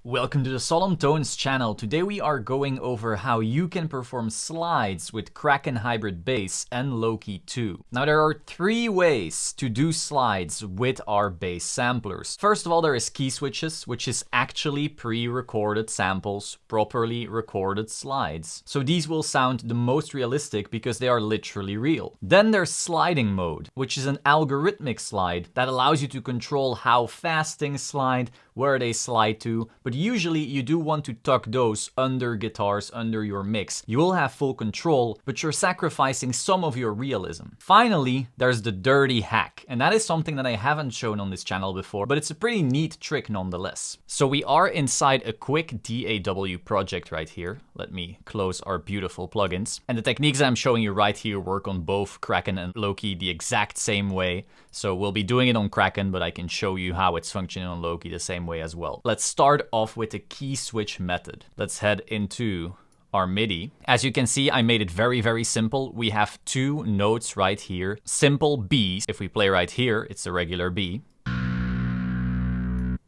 Welcome to the Solemn Tones channel. Today we are going over how you can perform slides with Kraken hybrid bass and Loki 2. Now there are three ways to do slides with our bass samplers. First of all, there is Keyswitches, which is actually pre-recorded samples, properly recorded slides. So these will sound the most realistic because they are literally real. Then there's sliding mode, which is an algorithmic slide that allows you to control how fast things slide, where they slide to, but usually you do want to tuck those under guitars, under your mix. You will have full control, but you're sacrificing some of your realism. Finally, there's the dirty hack, and that is something that I haven't shown on this channel before, but it's a pretty neat trick nonetheless. So we are inside a quick DAW project right here. Let me close our beautiful plugins. And the techniques I'm showing you right here work on both Kraken and Loki the exact same way. So we'll be doing it on Kraken, but I can show you how it's functioning on Loki the same way as well. Let's start off with the key switch method. Let's head into our MIDI. As you can see, I made it very simple. We have two notes right here, simple Bs. If we play right here, it's a regular B. And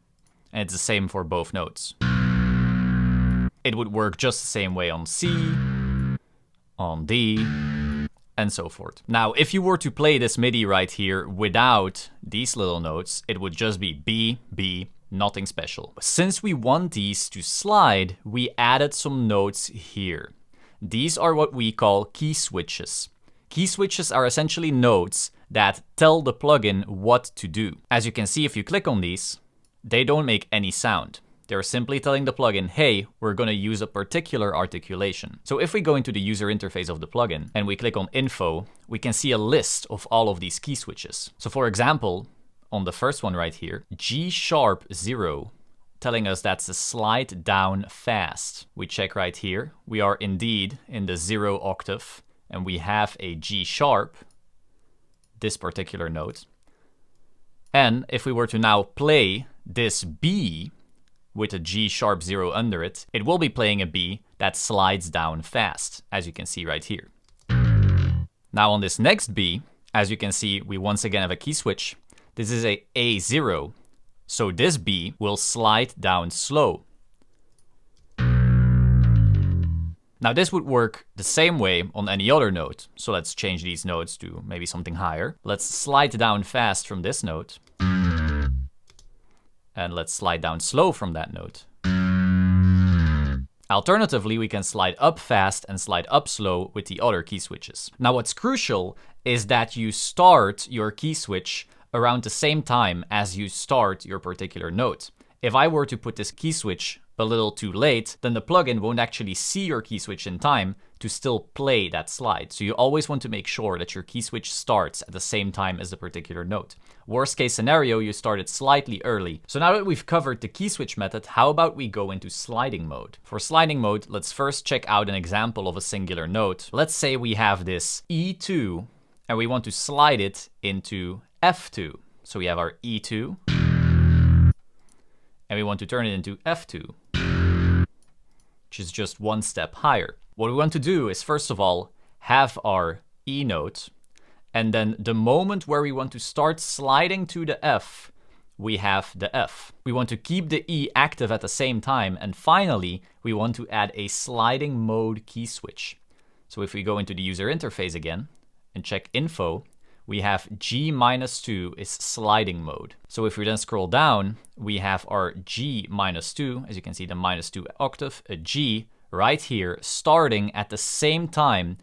it's the same for both notes. It would work just the same way on C, on D, and so forth. Now, if you were to play this MIDI right here without these little notes, it would just be B, B, nothing special. Since we want these to slide, we added some notes here. These are what we call key switches. Key switches are essentially notes that tell the plugin what to do. As you can see, if you click on these, they don't make any sound. They're simply telling the plugin, hey, we're gonna use a particular articulation. So if we go into the user interface of the plugin and we click on info, we can see a list of all of these key switches. So for example, on the first one right here, G#0, telling us that's a slide down fast. We check right here. We are indeed in the 0 octave and we have a G#, this particular note. And if we were to now play this B, with a G#0 under it, it will be playing a B that slides down fast, as you can see right here. Now on this next B, as you can see, we once again have a key switch. This is a A0, so this B will slide down slow. Now this would work the same way on any other note, so let's change these notes to maybe something higher. Let's slide down fast from this note. And let's slide down slow from that note. Alternatively, we can slide up fast and slide up slow with the other key switches. Now what's crucial is that you start your key switch around the same time as you start your particular note. If I were to put this key switch a little too late, then the plugin won't actually see your key switch in time to still play that slide. So you always want to make sure that your key switch starts at the same time as the particular note. Worst case scenario, you start it slightly early. So now that we've covered the key switch method, how about we go into sliding mode? For sliding mode, let's first check out an example of a singular note. Let's say we have this E2 and we want to slide it into F2. So we have our E2 and we want to turn it into F2, which is just one step higher. What we want to do is, first of all, have our E note, and then the moment where we want to start sliding to the F, we have the F. We want to keep the E active at the same time, and finally, we want to add a sliding mode key switch. So if we go into the user interface again, and check info, we have G-2 is sliding mode. So if we then scroll down, we have our G-2, as you can see, the -2 octave, a G right here, starting at the same time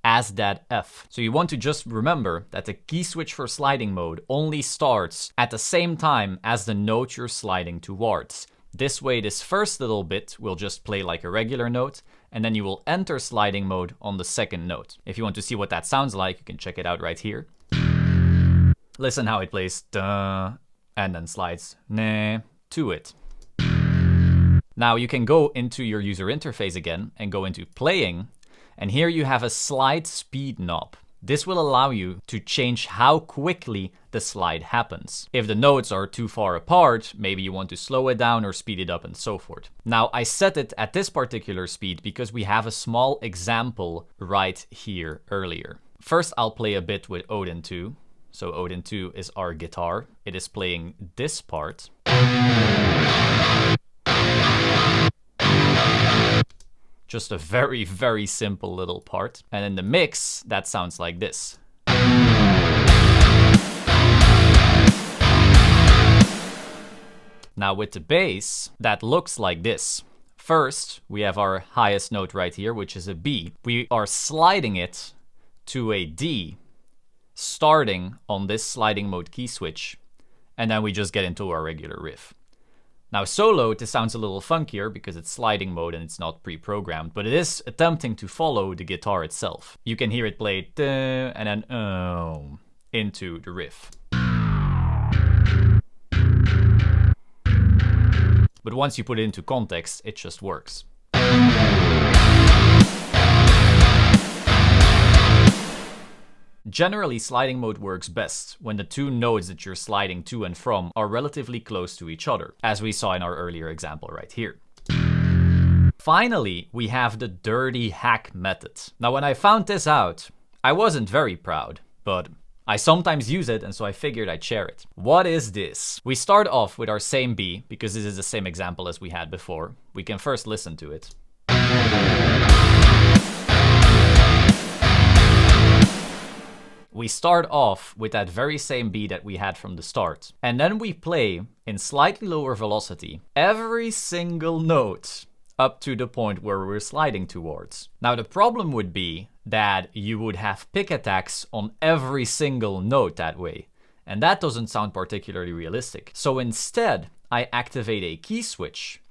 as that F. So you want to just remember that the key switch for sliding mode only starts at the same time as the note you're sliding towards. This way, this first little bit will just play like a regular note, and then you will enter sliding mode on the second note. If you want to see what that sounds like, you can check it out right here. Listen how it plays duh, and then slides nah to it. Now you can go into your user interface again and go into playing, and here you have a slide speed knob. This will allow you to change how quickly the slide happens. If the notes are too far apart, maybe you want to slow it down or speed it up and so forth. Now I set it at this particular speed because we have a small example right here earlier. First I'll play a bit with Odin 2. So Odin 2 is our guitar. It is playing this part. Just a very, very simple little part. And in the mix, that sounds like this. Now with the bass, that looks like this. First, we have our highest note right here, which is a B. We are sliding it to a D, starting on this sliding mode key switch, and then we just get into our regular riff. Now solo, this sounds a little funkier because it's sliding mode and it's not pre-programmed, but it is attempting to follow the guitar itself. You can hear it play and then into the riff. But once you put it into context, it just works. Generally, sliding mode works best when the two notes that you're sliding to and from are relatively close to each other, as we saw in our earlier example right here. Finally, we have the dirty hack method. Now, when I found this out, I wasn't very proud, but I sometimes use it, and so I figured I'd share it. What is this? We start off with our same B, because this is the same example as we had before. We can first listen to it. We start off with that very same B that we had from the start. And then we play, in slightly lower velocity, every single note up to the point where we're sliding towards. Now the problem would be that you would have pick attacks on every single note that way, and that doesn't sound particularly realistic. So instead, I activate a key switch,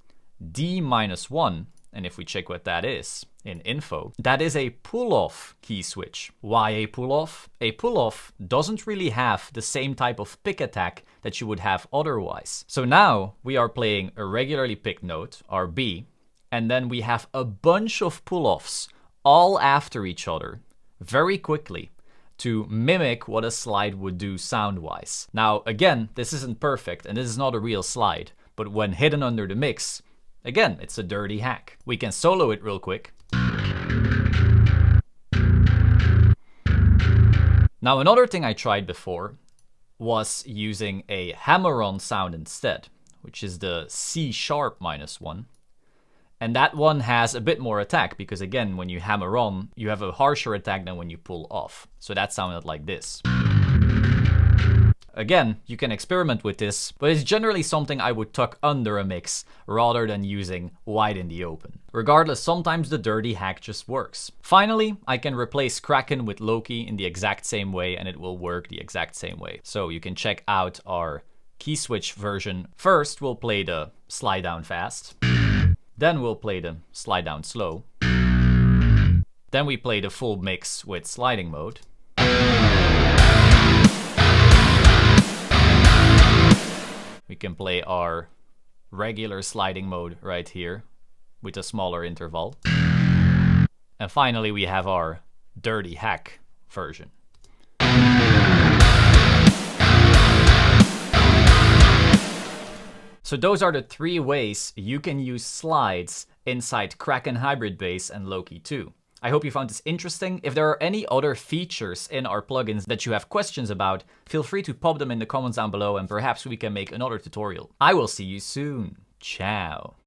D-1, and if we check what that is in info, that is a pull-off key switch. Why a pull-off? A pull-off doesn't really have the same type of pick attack that you would have otherwise. So now we are playing a regularly picked note, our B, and then we have a bunch of pull-offs all after each other, very quickly, to mimic what a slide would do sound-wise. Now, again, this isn't perfect, and this is not a real slide, but when hidden under the mix, again, it's a dirty hack. We can solo it real quick. Now, another thing I tried before was using a hammer-on sound instead, which is the C-sharp -1. And that one has a bit more attack because, again, when you hammer on, you have a harsher attack than when you pull off. So that sounded like this. Again, you can experiment with this, but it's generally something I would tuck under a mix rather than using wide in the open. Regardless, sometimes the dirty hack just works. Finally, I can replace Kraken with Loki in the exact same way and it will work the exact same way. So you can check out our Keyswitch version. First, we'll play the slide down fast. Then we'll play the slide down slow. Then we play the full mix with sliding mode. We can play our regular sliding mode right here with a smaller interval. And finally we have our dirty hack version. So those are the three ways you can use slides inside Kraken Hybrid Bass and Loki 2. I hope you found this interesting. If there are any other features in our plugins that you have questions about, feel free to pop them in the comments down below and perhaps we can make another tutorial. I will see you soon. Ciao.